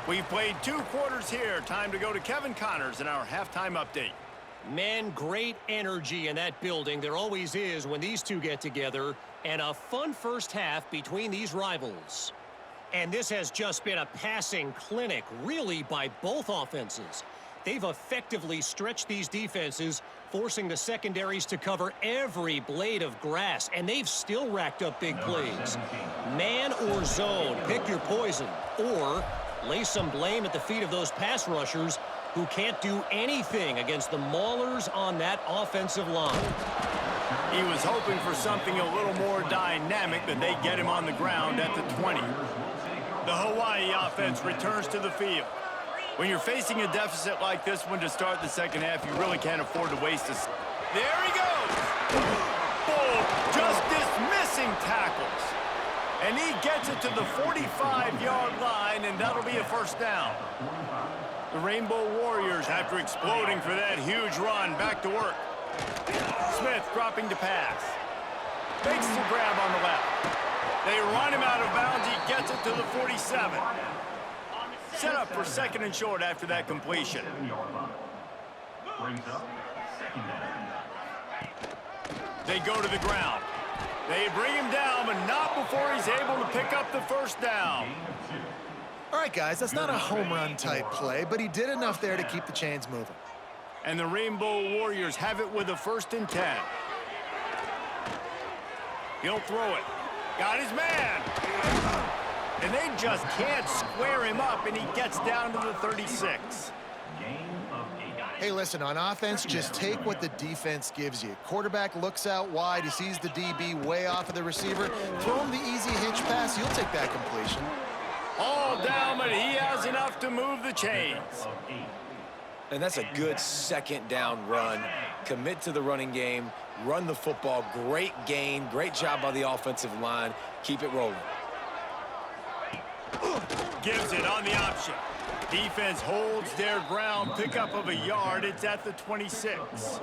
We've played 2 quarters here. Time to go to Kevin Connors in our halftime update. Man, great energy in that building. There always is when these two get together. And a fun first half between these rivals. And this has just been a passing clinic, really, by both offenses. They've effectively stretched these defenses, forcing the secondaries to cover every blade of grass, and they've still racked up big plays. Man or zone, pick your poison, or lay some blame at the feet of those pass rushers who can't do anything against the maulers on that offensive line. He was hoping for something a little more dynamic, but they get him on the ground at the 20. The Hawaii offense returns to the field. When you're facing a deficit like this one to start the second half, you really can't afford to waste a... There he goes! Bull just dismissing tackles. And he gets it to the 45-yard line, and that'll be a first down. The Rainbow Warriors, after exploding for that huge run, back to work. Smith dropping to pass. Makes the grab on the left. They run him out of bounds. He gets it to the 47. Set up for second and short after that completion. They go to the ground. They bring him down, but not before he's able to pick up the first down. All right, guys, that's not a home run type play, but he did enough there to keep the chains moving. And the Rainbow Warriors have it with a 1st and 10. He'll throw it. Got his man. And they just can't square him up, and he gets down to the 36. Hey, listen, on offense, just take what the defense gives you. Quarterback looks out wide. He sees the DB way off of the receiver. Throw him the easy hitch pass. You'll take that completion. All down, but he has enough to move the chains. And that's a good second down run. Commit to the running game. Run the football. Great gain. Great job by the offensive line. Keep it rolling. Gives it on the option. Defense holds their ground. Pickup of a yard. It's at the 26.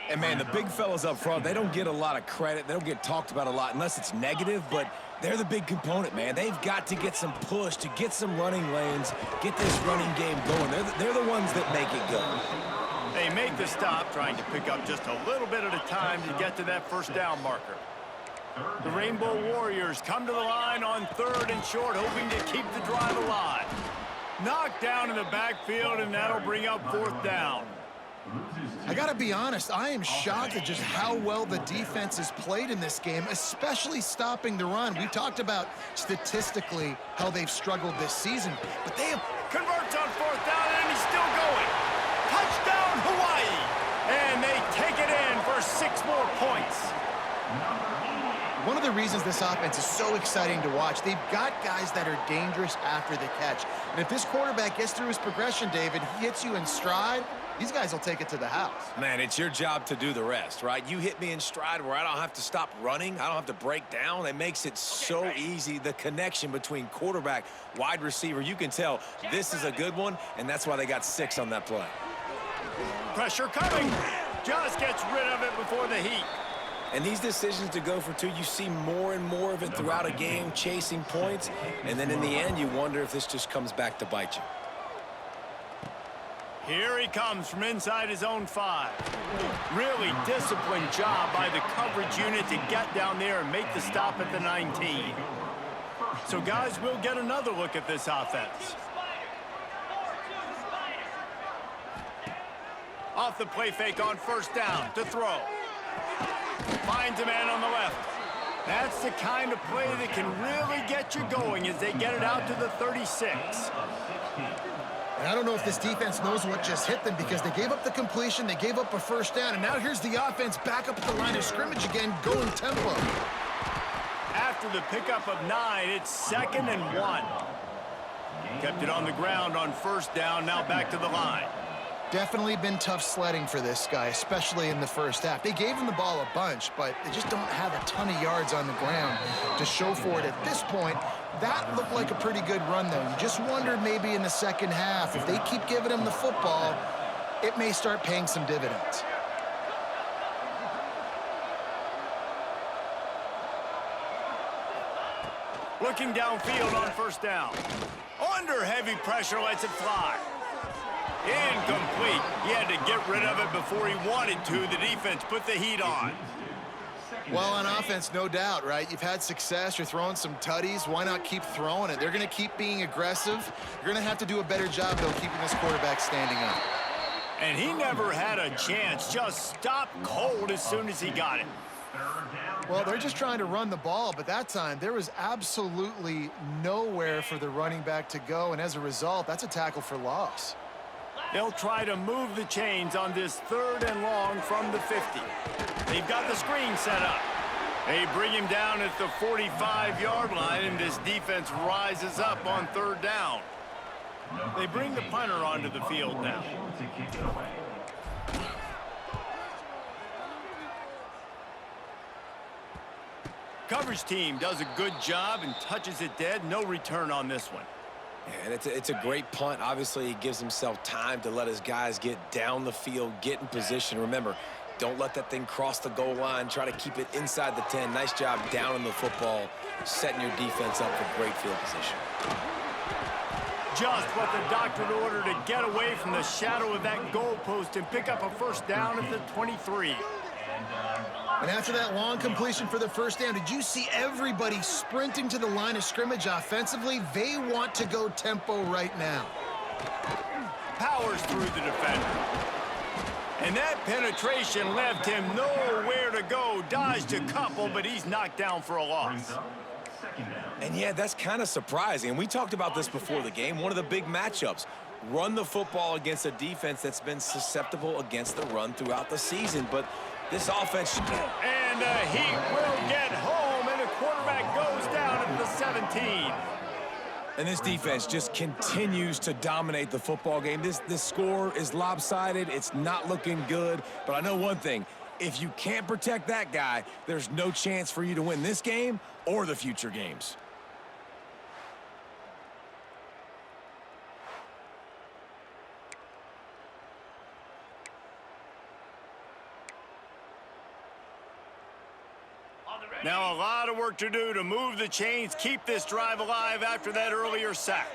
And, man, the big fellas up front, they don't get a lot of credit. They don't get talked about a lot unless it's negative, but they're the big component, man. They've got to get some push, to get some running lanes, get this running game going. They're the ones that make it go. They make the stop, trying to pick up just a little bit at a time to get to that first down marker. The Rainbow Warriors come to the line on 3rd and short, hoping to keep the drive alive. Knocked down in the backfield, and that'll bring up 4th down. I got to be honest, I am shocked at just how well the defense has played in this game, especially stopping the run. We talked about statistically how they've struggled this season, but they have... Converts on 4th down, and he's still going. Touchdown, Hawaii! And they take it in for 6 more points. One of the reasons this offense is so exciting to watch, they've got guys that are dangerous after the catch. And if this quarterback gets through his progression, David, he hits you in stride, these guys will take it to the house. Man, it's your job to do the rest, right? You hit me in stride where I don't have to stop running. I don't have to break down. It makes it so easy. The connection between quarterback, wide receiver, you can tell this is a good one, and that's why they got 6 on that play. Pressure coming. Just gets rid of it before the heat. And these decisions to go for 2, you see more and more of it throughout a game, chasing points. And then in the end, you wonder if this just comes back to bite you. Here he comes from inside his own 5. Really disciplined job by the coverage unit to get down there and make the stop at the 19. So, guys, we'll get another look at this offense. Off the play fake on 1st down to throw. Finds a man on the left. That's the kind of play that can really get you going as they get it out to the 36. And I don't know if this defense knows what just hit them because they gave up the completion, they gave up a 1st down, and now here's the offense back up at the line of scrimmage again, going tempo. After the pickup of 9, it's 2nd and 1. Kept it on the ground on 1st down, now back to the line. Definitely been tough sledding for this guy, especially in the first half. They gave him the ball a bunch, but they just don't have a ton of yards on the ground to show for it at this point. That looked like a pretty good run, though. You just wonder maybe in the second half, if they keep giving him the football, it may start paying some dividends. Looking downfield on 1st down. Underhead Heavy pressure lets it fly. Incomplete. He had to get rid of it before he wanted to. The defense put the heat on. Well, on offense, no doubt, right? You've had success. You're throwing some tutties. Why not keep throwing it? They're going to keep being aggressive. You're going to have to do a better job, though, keeping this quarterback standing up. And he never had a chance. Just stopped cold as soon as he got it. Well, they're just trying to run the ball, but that time there was absolutely nowhere for the running back to go, and as a result, that's a tackle for loss. They'll try to move the chains on this 3rd and long from the 50. They've got the screen set up. They bring him down at the 45-yard line, and this defense rises up on 3rd down. They bring the punter onto the field now. Coverage team does a good job and touches it dead. No return on this one. And it's a great punt. Obviously, he gives himself time to let his guys get down the field, get in position. Remember, don't let that thing cross the goal line. Try to keep it inside the 10. Nice job down in the football, setting your defense up for great field position. Just what the doctor ordered to get away from the shadow of that goalpost and pick up a 1st down at the 23. And after that long completion for the 1st down, did you see everybody sprinting to the line of scrimmage offensively? They want to go tempo right now. Powers through the defender. And that penetration left him nowhere to go. Dodged a couple, but he's knocked down for a loss. And yeah, that's kind of surprising. And we talked about this before the game. One of the big matchups. Run the football against a defense that's been susceptible against the run throughout the season. But this offense... And the Heat will get home, and the quarterback goes down at the 17. And this defense just continues to dominate the football game. This score is lopsided. It's not looking good. But I know one thing. If you can't protect that guy, there's no chance for you to win this game or the future games. Now a lot of work to do to move the chains, keep this drive alive after that earlier sack.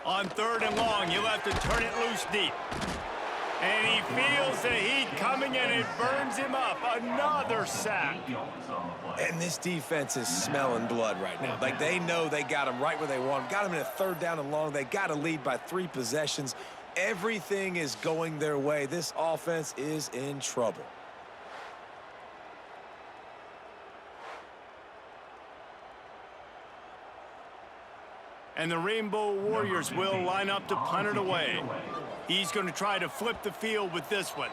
On 3rd and long, you'll have to turn it loose deep. And he feels the heat coming, and it burns him up. Another sack. And this defense is smelling blood right now. Like, they know they got him right where they want him. Got him in a 3rd down and long. They got to lead by 3 possessions. Everything is going their way. This offense is in trouble. And the Rainbow Warriors will line up to punt it away. He's going to try to flip the field with this one.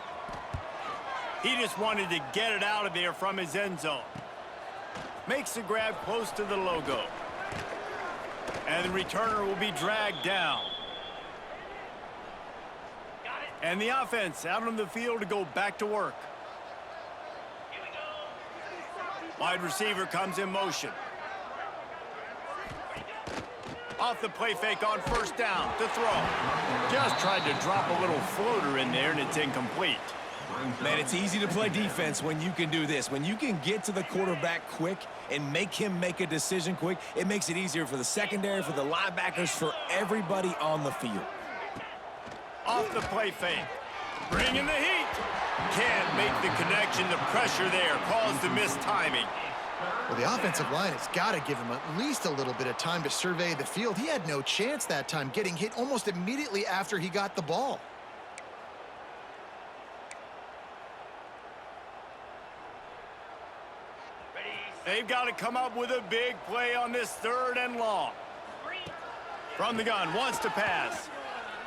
He just wanted to get it out of there from his end zone. Makes the grab close to the logo. And the returner will be dragged down. And the offense out on the field to go back to work. Wide receiver comes in motion. Off the play fake on 1st down to throw. Just tried to drop a little floater in there, and it's incomplete. Man, it's easy to play defense when you can do this. When you can get to the quarterback quick and make him make a decision quick, it makes it easier for the secondary, for the linebackers, for everybody on the field. Off the play fake. Bringing the heat. Can't make the connection. The pressure there caused the missed timing. Well, the offensive line has got to give him at least a little bit of time to survey the field. He had no chance that time, getting hit almost immediately after he got the ball. They've got to come up with a big play on this 3rd and long. From the gun, wants to pass.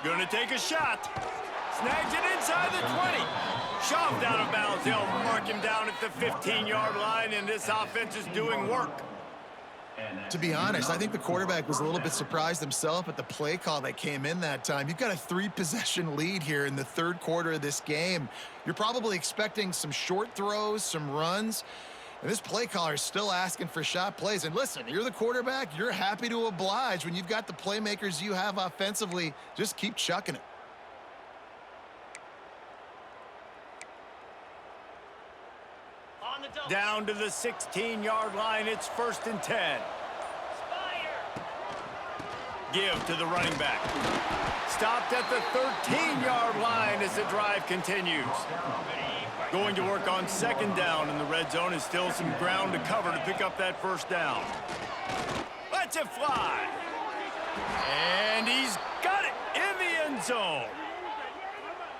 Gonna take a shot. Snags it inside the 20. Shoved out of bounds. They'll mark him down at the 15-yard line, and this offense is doing work. To be honest, I think the quarterback was a little bit surprised himself at the play call that came in that time. You've got a 3-possession lead here in the 3rd quarter of this game. You're probably expecting some short throws, some runs. And this play caller is still asking for shot plays. And listen, you're the quarterback. You're happy to oblige. When you've got the playmakers you have offensively, just keep chucking it. Down to the 16-yard line. It's 1st and 10. give to the running back. Stopped at the 13-yard line as the drive continues. Going to work on second down in the red zone, is still some ground to cover to pick up that first down. Lets it fly. And he's got it in the end zone.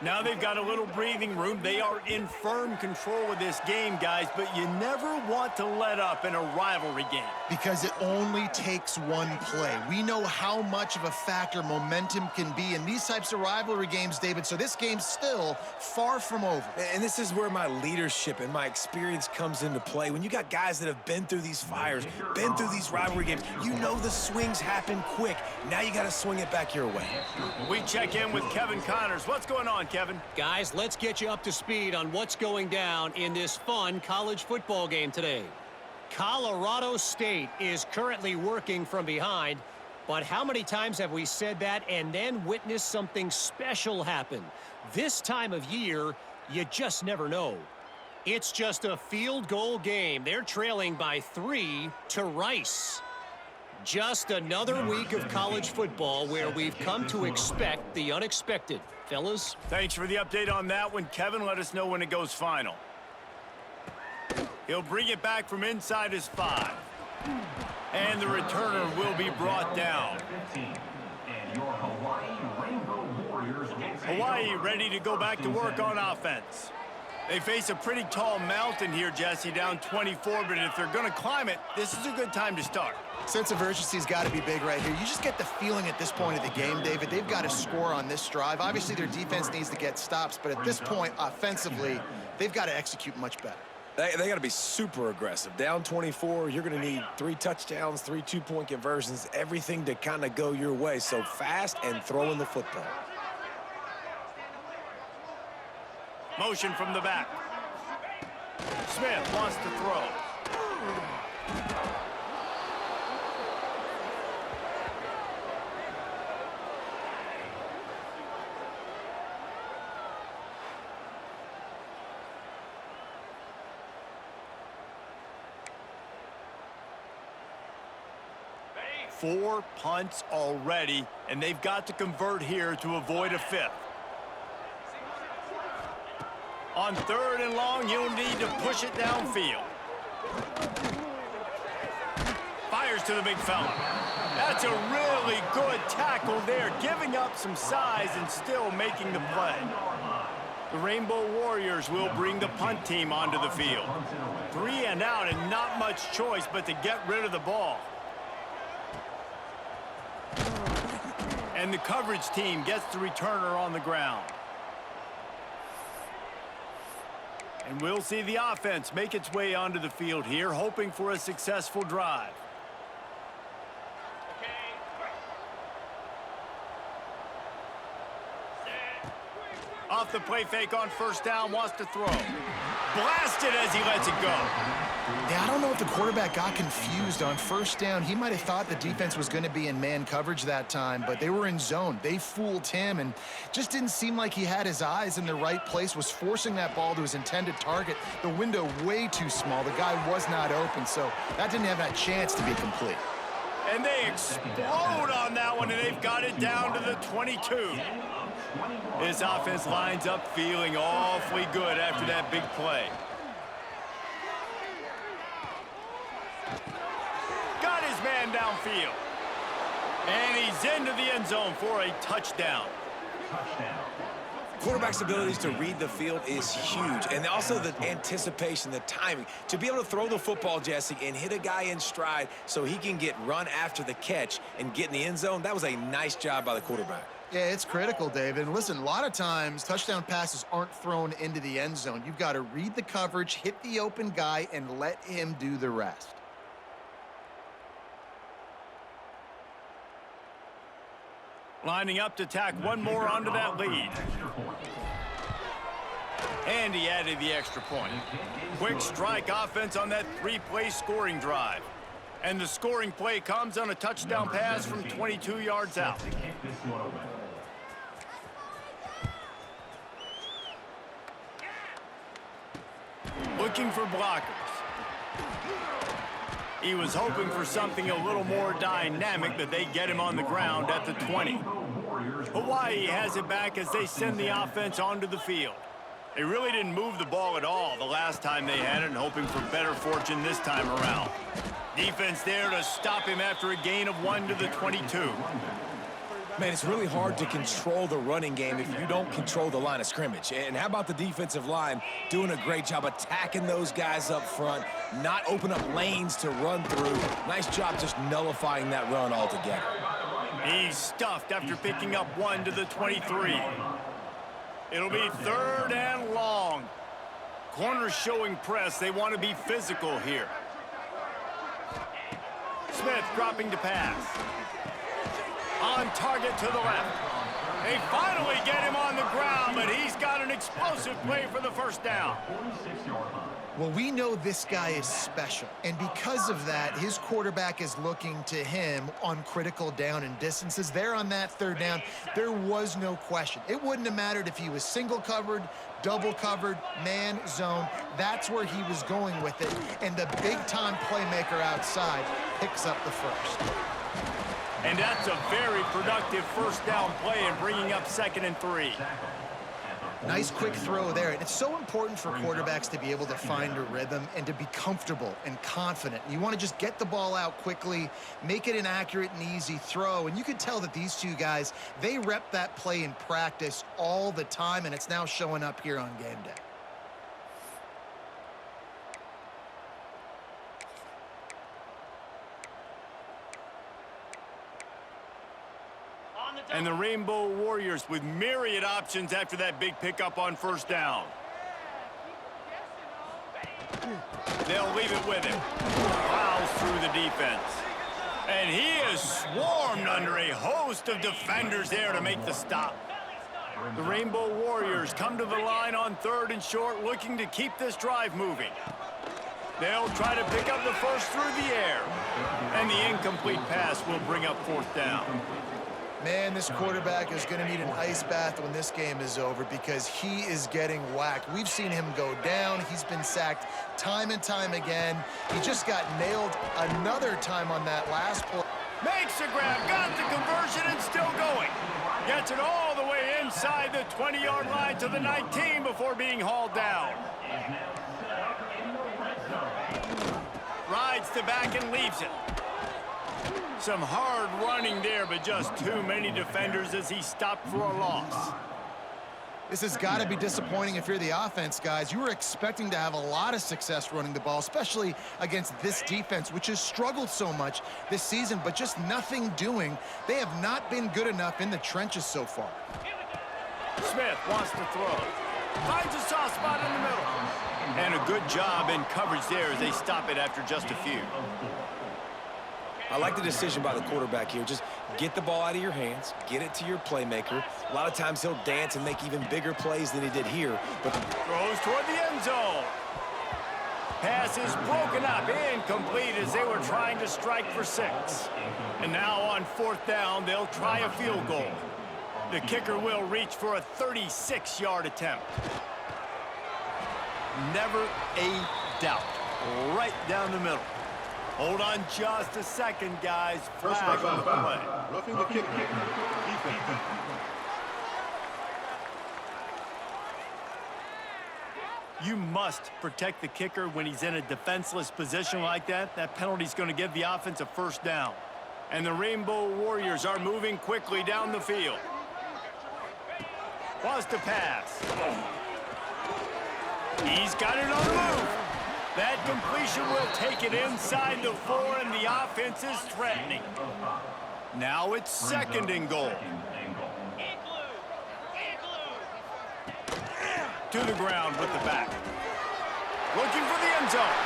Now they've got a little breathing room. They are in firm control of this game, guys, but you never want to let up in a rivalry game. Because it only takes one play. We know how much of a factor momentum can be in these types of rivalry games, David, so this game's still far from over. And this is where my leadership and my experience comes into play. When you got guys that have been through these fires, been through these rivalry games, you know the swings happen quick. Now you got to swing it back your way. We check in with Kevin Connors. What's going on, Kevin? Guys, let's get you up to speed on what's going down in this fun college football game today. Colorado State is currently working from behind, but how many times have we said that and then witnessed something special happen? This time of year, you just never know. It's just a field goal game. They're trailing by 3 to Rice. Just another week of college football where we've come to expect the unexpected. Fellas? Thanks for the update on that one, Kevin. Let us know when it goes final. He'll bring it back from inside his 5. And the returner will be brought down. Hawaii ready to go back to work on offense. They face a pretty tall mountain here, Jesse, down 24, but if they're going to climb it, this is a good time to start. Sense of urgency's got to be big right here. You just get the feeling at this point of the game, David, they've got to score on this drive. Obviously, their defense needs to get stops, but at this point, offensively, they've got to execute much better. They got to be super aggressive. Down 24, you're going to need 3 touchdowns, 3 two-point conversions, everything to kind of go your way. So fast and throwing the football. Motion from the back. Smith wants to throw. Four punts already, and they've got to convert here to avoid a 5th. On 3rd and long, you'll need to push it downfield. Fires to the big fella. That's a really good tackle there, giving up some size and still making the play. The Rainbow Warriors will bring the punt team onto the field. 3 and out and not much choice but to get rid of the ball. And the coverage team gets the returner on the ground. And we'll see the offense make its way onto the field here, hoping for a successful drive. Off the play fake on 1st down, wants to throw. Blasted as he lets it go. Yeah, I don't know if the quarterback got confused on 1st down. He might have thought the defense was going to be in man coverage that time, but they were in zone. They fooled him and just didn't seem like he had his eyes in the right place, was forcing that ball to his intended target. The window way too small. The guy was not open, so that didn't have that chance to be complete. And they explode on that one, and they've got it down to the 22. This offense lines up feeling awfully good after that big play. Got his man downfield. And he's into the end zone for a touchdown. Quarterback's abilities to read the field is huge, and also the anticipation, the timing. To be able to throw the football, Jesse, and hit a guy in stride so he can get run after the catch and get in the end zone, that was a nice job by the quarterback. Yeah, it's critical, David. And listen, a lot of times touchdown passes aren't thrown into the end zone. You've got to read the coverage, hit the open guy, and let him do the rest. Lining up to tack one more onto that lead. And he added the extra point. Quick strike offense on that 3-play scoring drive. And the scoring play comes on a touchdown pass from 22 yards out. Looking for blockers. He was hoping for something a little more dynamic, but they get him on the ground at the 20. Hawaii has it back as they send the offense onto the field. They really didn't move the ball at all the last time they had it, and hoping for better fortune this time around. Defense there to stop him after a gain of 1 to the 22. Man, it's really hard to control the running game if you don't control the line of scrimmage. And how about the defensive line doing a great job attacking those guys up front, not open up lanes to run through. Nice job just nullifying that run altogether. He's stuffed after picking up 1 to the 23. It'll be 3rd and long. Corners showing press. They want to be physical here. Smith dropping to pass. On target to the left. They finally get him on the ground, but he's got an explosive play for the first down. Well, we know this guy is special, and because of that, his quarterback is looking to him on critical down and distances. There on that 3rd down, there was no question. It wouldn't have mattered if he was single covered, double covered, man, zone. That's where he was going with it, and the big-time playmaker outside picks up the first. And that's a very productive first down play and bringing up 2nd and 3. Nice quick throw there. And it's so important for quarterbacks to be able to find a rhythm and to be comfortable and confident. You want to just get the ball out quickly, make it an accurate and easy throw. And you can tell that these two guys, they rep that play in practice all the time, and it's now showing up here on game day. And the Rainbow Warriors with myriad options after that big pickup on first down. They'll leave it with him. Plows through the defense. And he is swarmed under a host of defenders there to make the stop. The Rainbow Warriors come to the line on 3rd and short, looking to keep this drive moving. They'll try to pick up the first through the air. And the incomplete pass will bring up 4th down. Man, this quarterback is going to need an ice bath when this game is over because he is getting whacked. We've seen him go down. He's been sacked time and time again. He just got nailed another time on that last play. Makes the grab, got the conversion, and still going. Gets it all the way inside the 20-yard line to the 19 before being hauled down. Rides the back and leaves it. Some hard running there, but just too many defenders as he stopped for a loss. This has got to be disappointing if you're the offense, guys. You were expecting to have a lot of success running the ball, especially against this defense, which has struggled so much this season, but just nothing doing. They have not been good enough in the trenches so far. Smith wants to throw. Finds a soft spot in the middle. And a good job in coverage there as they stop it after just a few. I like the decision by the quarterback here. Just get the ball out of your hands, get it to your playmaker. A lot of times he'll dance and make even bigger plays than he did here. But throws toward the end zone. Pass is broken up, incomplete as they were trying to strike for 6. And now on 4th down, they'll try a field goal. The kicker will reach for a 36-yard attempt. Never a doubt. Right down the middle. Hold on just a second, guys. Flag on the play. Roughing the kicker. Defense. You must protect the kicker when he's in a defenseless position like that. That penalty's going to give the offense a first down. And the Rainbow Warriors are moving quickly down the field. Wants to pass. He's got it on the move. That completion will take it inside the 4, and the offense is threatening. Now it's 2nd and goal. To the ground with the back. Looking for the end zone.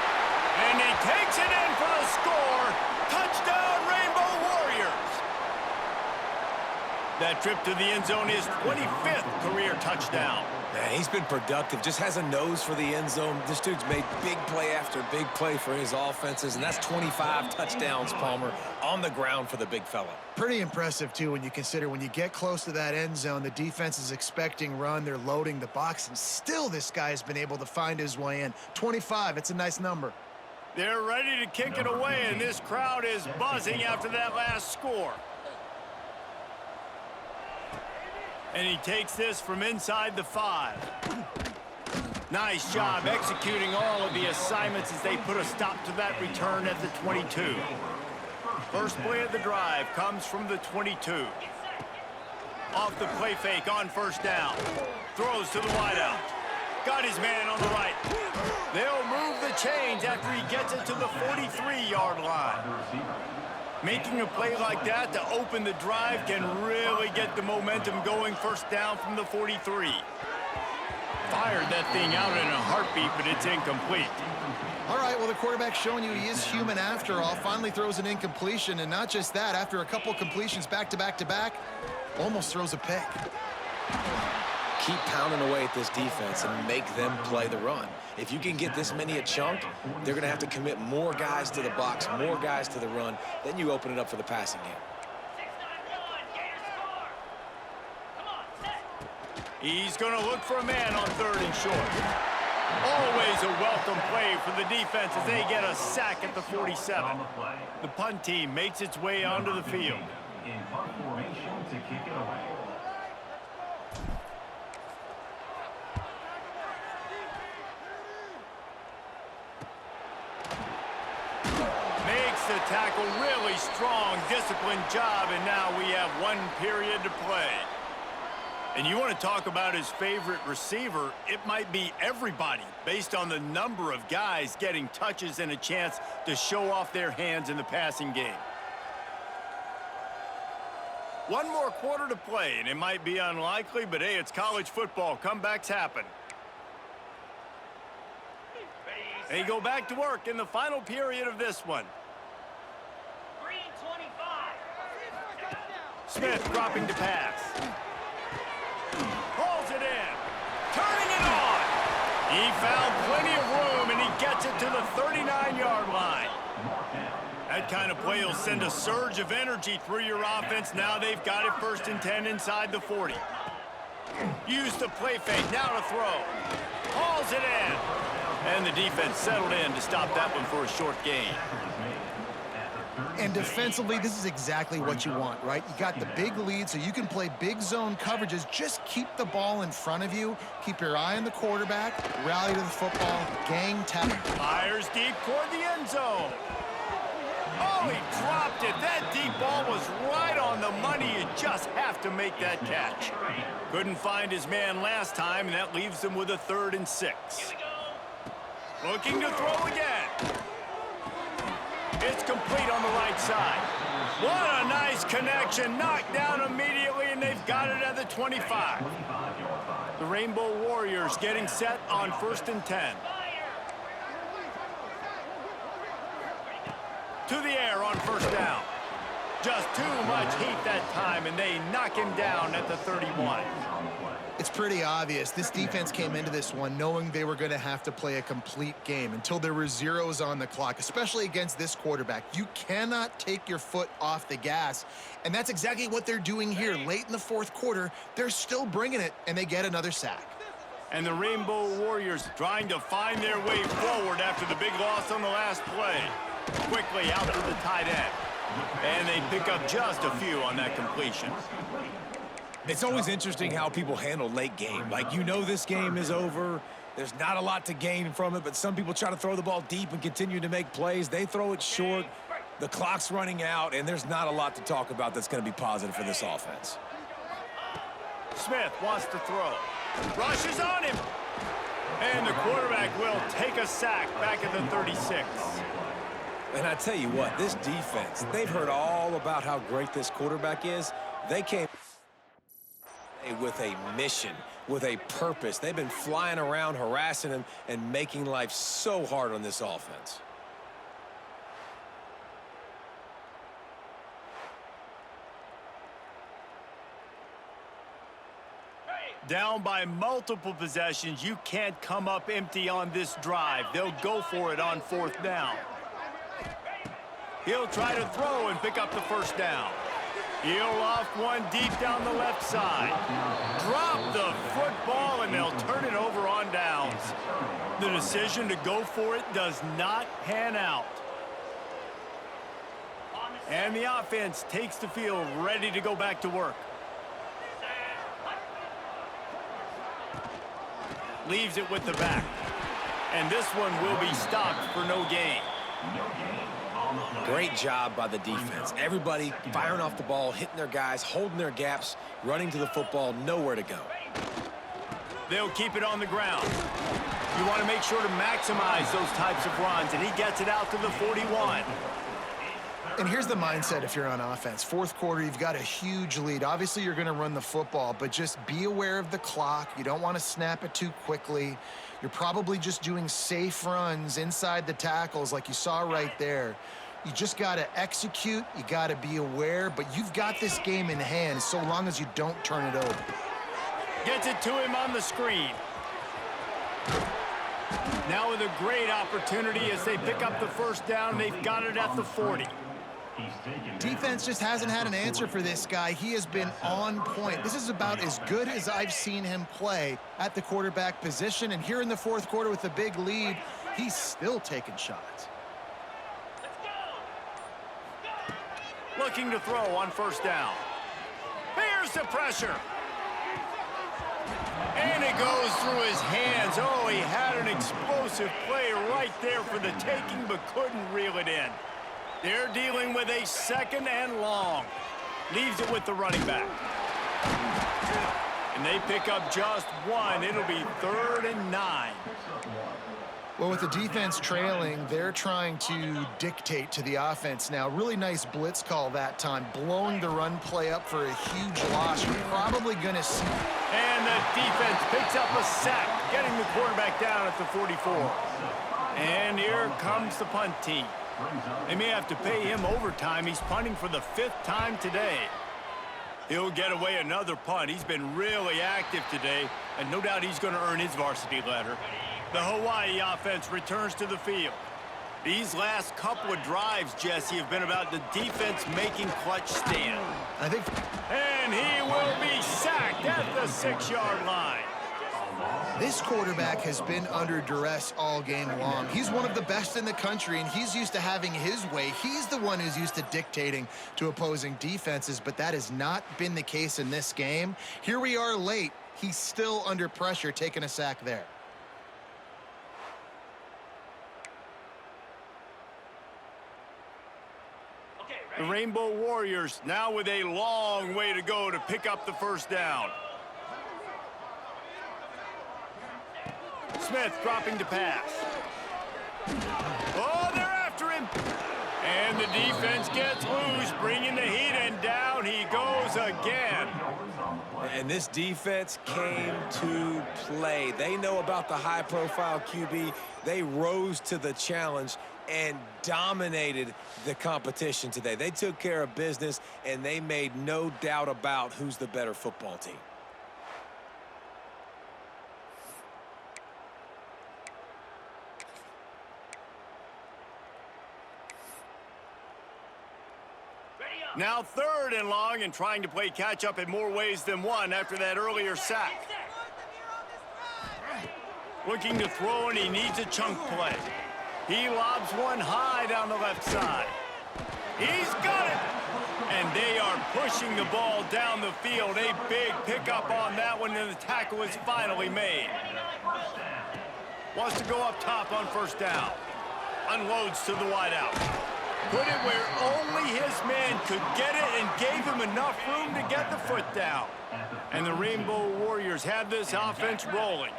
And he takes it in for the score. Touchdown, Rainbow Warriors. That trip to the end zone is 25th career touchdown. man, he's been productive, just has a nose for the end zone. This dude's made big play after big play for his offenses, and that's 25 touchdowns, Palmer, on the ground for the big fella. Pretty impressive, too, when you consider when you get close to that end zone, the defense is expecting run, they're loading the box, and still this guy has been able to find his way in. 25, it's a nice number. They're ready to kick it away, and this crowd is buzzing after that last score. And he takes this from inside the 5. Nice job executing all of the assignments as they put a stop to that return at the 22. First play of the drive comes from the 22. Off the play fake on first down. Throws to the wideout. Got his man on the right. They'll move the chains after he gets it to the 43-yard line. Making a play like that to open the drive can really get the momentum going. First down from the 43. Fired that thing out in a heartbeat, but it's incomplete. All right, well, the quarterback's showing you he is human after all. Finally throws an incompletion, and not just that, after a couple completions back-to-back-to-back, almost throws a pick. Keep pounding away at this defense and make them play the run. If you can get this many a chunk, they're going to have to commit more guys to the box, more guys to the run. Then you open it up for the passing game. He's going to look for a man on 3rd and short. Always a welcome play for the defense as they get a sack at the 47. The punt team makes its way onto the field. In punt formation to kick it away. Makes the tackle, really strong, disciplined job, and now we have 1 period to play. And you want to talk about his favorite receiver, it might be everybody based on the number of guys getting touches and a chance to show off their hands in the passing game. 1 more quarter to play, and it might be unlikely, but hey, it's college football. Comebacks happen. They go back to work in the final period of this one. Smith dropping to pass. Pulls it in. Turning it on. He found plenty of room, and he gets it to the 39-yard line. That kind of play will send a surge of energy through your offense. Now they've got it 1st and 10 inside the 40. Use the play fake. Now to throw. Hauls it in. And the defense settled in to stop that one for a short gain. And defensively, this is exactly what you want, right? You got the big lead, so you can play big zone coverages. Just keep the ball in front of you. Keep your eye on the quarterback. Rally to the football. Gang tap. Fires deep toward the end zone. Oh, he dropped it. That deep ball was right on the money. You just have to make that catch. Couldn't find his man last time, and that leaves him with a 3rd and 6. Looking to throw again. It's complete on the right side. What a nice connection. Knocked down immediately, and they've got it at the 25. The Rainbow Warriors getting set on 1st and 10. To the air on first down. Just too much heat that time, and they knock him down at the 31. It's pretty obvious. This defense came into this one knowing they were going to have to play a complete game until there were zeros on the clock, especially against this quarterback. You cannot take your foot off the gas, and that's exactly what they're doing here. Late in the 4th quarter, they're still bringing it, and they get another sack. And the Rainbow Warriors trying to find their way forward after the big loss on the last play. Quickly out to the tight end. And they pick up just a few on that completion. It's always interesting how people handle late game. Like, you know this game is over. There's not a lot to gain from it, but some people try to throw the ball deep and continue to make plays. They throw it short. The clock's running out, and there's not a lot to talk about that's going to be positive for this offense. Smith wants to throw. Rushes on him. And the quarterback will take a sack back at the 36. And I tell you what, this defense, they've heard all about how great this quarterback is. They came with a mission, with a purpose. They've been flying around, harassing him, and making life so hard on this offense. Down by multiple possessions, you can't come up empty on this drive. They'll go for it on 4th down. He'll try to throw and pick up the first down. He'll loft one deep down the left side. Drop the football, and they'll turn it over on downs. The decision to go for it does not pan out. And the offense takes the field, ready to go back to work. Leaves it with the back. And this one will be stopped for no gain. Great job by the defense. Everybody firing off the ball, hitting their guys, holding their gaps, running to the football, nowhere to go. They'll keep it on the ground. You want to make sure to maximize those types of runs, and he gets it out to the 41. And here's the mindset if you're on offense. Fourth quarter, you've got a huge lead. Obviously, you're going to run the football, but just be aware of the clock. You don't want to snap it too quickly. You're probably just doing safe runs inside the tackles like you saw right there. You just got to execute. You got to be aware, but you've got this game in hand so long as you don't turn it over. Gets it to him on the screen. Now with a great opportunity as they pick up the first down. They've got it at the 40. Defense just hasn't had an answer for this guy. He has been on point. This is about as good as I've seen him play at the quarterback position. And here in the fourth quarter with a big lead, he's still taking shots. Looking to throw on first down. Here's the pressure. And it goes through his hands. Oh, he had an explosive play right there for the taking, but couldn't reel it in. They're dealing with a second and long. Leaves it with the running back. And they pick up just one. It'll be 3rd and 9. Well, with the defense trailing, they're trying to dictate to the offense now. Really nice blitz call that time, blowing the run play up for a huge loss. You're probably going to see. And the defense picks up a sack, getting the quarterback down at the 44. And here comes the punt team. They may have to pay him overtime. He's punting for the 5th time today. He'll get away another punt. He's been really active today, and no doubt he's going to earn his varsity letter. The Hawaii offense returns to the field. These last couple of drives, Jesse, have been about the defense making clutch stand. And he will be sacked at the 6-yard line. This quarterback has been under duress all game long. He's one of the best in the country, and he's used to having his way. He's the one who's used to dictating to opposing defenses, but that has not been the case in this game. Here we are late. He's still under pressure, taking a sack there. The Rainbow Warriors now with a long way to go to pick up the first down. Smith dropping to pass. Oh, they're after him. And the defense gets loose, bringing the heat, and down he goes again. And this defense came to play. They know about the high-profile QB. They rose to the challenge and dominated the competition today. They took care of business, and they made no doubt about who's the better football team. Now 3rd and long, and trying to play catch-up in more ways than one after that earlier sack. Looking to throw, and he needs a chunk play. He lobs one high down the left side. He's got it! And they are pushing the ball down the field. A big pickup on that one, and the tackle is finally made. Wants to go up top on first down. Unloads to the wideout. Put it where only his man could get it and gave him enough room to get the foot down. And the Rainbow Warriors have this offense rolling.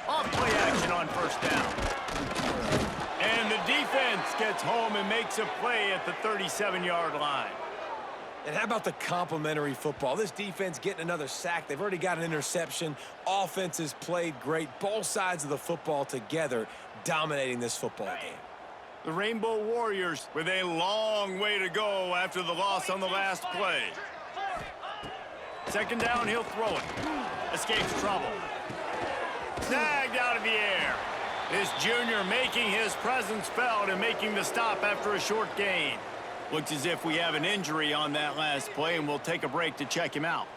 Off play action on first down. And the defense gets home and makes a play at the 37-yard line. And how about the complimentary football? This defense getting another sack. They've already got an interception. Offense has played great. Both sides of the football together dominating this football game. The Rainbow Warriors with a long way to go after the loss on the last play. 2nd down, he'll throw it. Escapes trouble. Snagged out of the air. This junior making his presence felt and making the stop after a short gain. Looks as if we have an injury on that last play, and we'll take a break to check him out.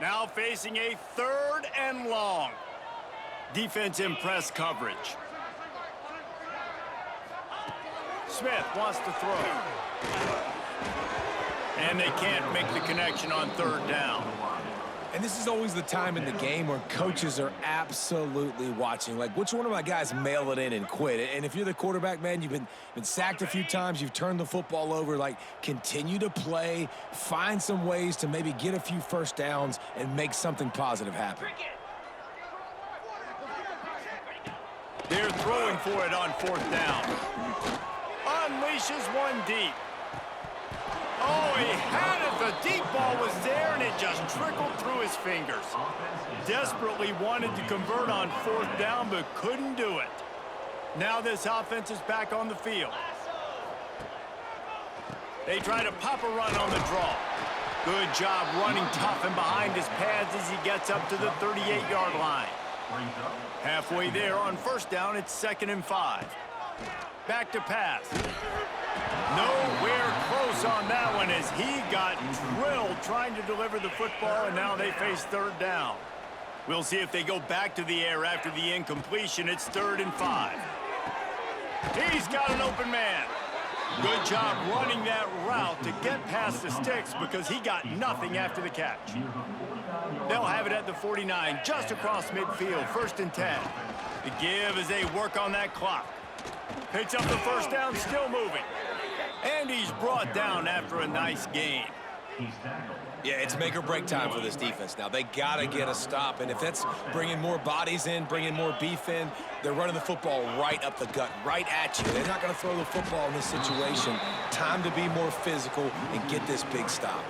Now facing a 3rd and long. Defense in press coverage. Smith wants to throw. And they can't make the connection on 3rd down. And this is always the time in the game where coaches are absolutely watching. Like, which one of my guys mail it in and quit? And if you're the quarterback, man, you've been sacked a few times, you've turned the football over, like, continue to play, find some ways to maybe get a few first downs and make something positive happen. They're throwing for it on 4th down. Unleashes one deep. Oh, he had it. The deep ball was there, and it just trickled through his fingers. Desperately wanted to convert on 4th down, but couldn't do it. Now this offense is back on the field. They try to pop a run on the draw. Good job running tough and behind his pads as he gets up to the 38-yard line. Halfway there on 1st down, it's 2nd and 5. Back to pass. Nowhere close on that one as he got drilled trying to deliver the football, and now they face 3rd down. We'll see if they go back to the air after the incompletion. It's 3rd and 5. He's got an open man. Good job running that route to get past the sticks because he got nothing after the catch. They'll have it at the 49, just across midfield, 1st and 10. The give as they work on that clock. Picks up the 1st down, still moving. And he's brought down after a nice gain. Yeah, it's make or break time for this defense now. They got to get a stop, and if that's bringing more bodies in, bringing more beef in, they're running the football right up the gut, right at you. They're not going to throw the football in this situation. Time to be more physical and get this big stop.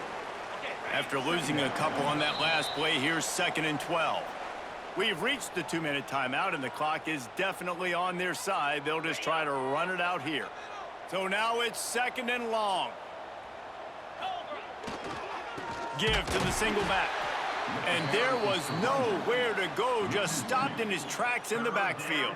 After losing a couple on that last play, here's 2nd and 12. We've reached the 2-minute timeout, and the clock is definitely on their side. They'll just try to run it out here. So now it's 2nd and long. Give to the single back. And there was nowhere to go, just stopped in his tracks in the backfield.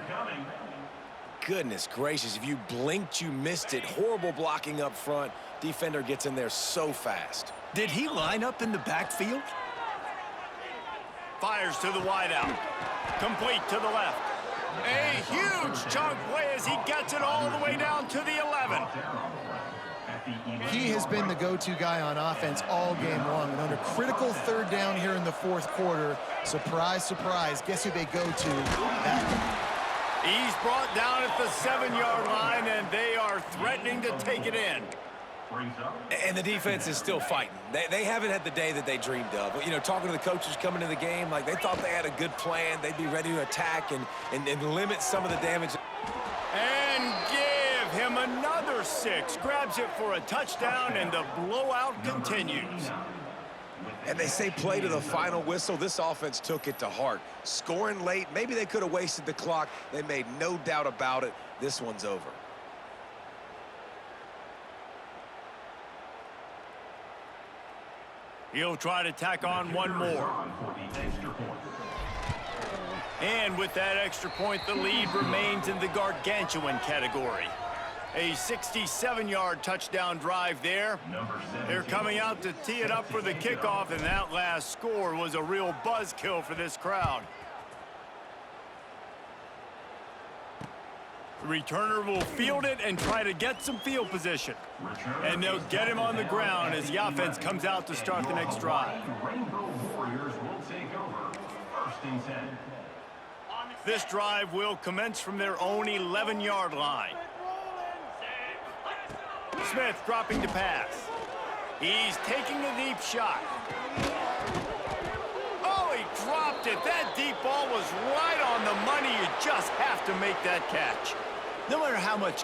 Goodness gracious, if you blinked, you missed it. Horrible blocking up front. Defender gets in there so fast. Did he line up in the backfield? Fires to the wideout. Complete to the left. A huge chunk play as he gets it all the way down to the 11. He has been the go-to guy on offense all game long. And under critical 3rd down here in the 4th quarter, surprise, surprise, guess who they go to? That guy. He's brought down at the 7-yard line, and they are threatening to take it in. And the defense is still fighting. They haven't had the day that they dreamed of. But, you know, talking to the coaches coming into the game, like they thought they had a good plan. They'd be ready to attack and limit some of the damage. And give him another 6. Grabs it for a touchdown, and the blowout continues. And they say play to the final whistle. This offense took it to heart. Scoring late, maybe they could have wasted the clock. They made no doubt about it. This one's over. He'll try to tack on one more. And with that extra point, the lead remains in the gargantuan category. A 67-yard touchdown drive there. They're coming out to tee it up for the kickoff, and that last score was a real buzzkill for this crowd. The returner will field it and try to get some field position. And they'll get him on the ground as the offense comes out to start the next drive. This drive will commence from their own 11-yard line. Smith dropping to pass. He's taking the deep shot. Oh, he dropped it. That deep ball was right on the money. You just have to make that catch. No matter how much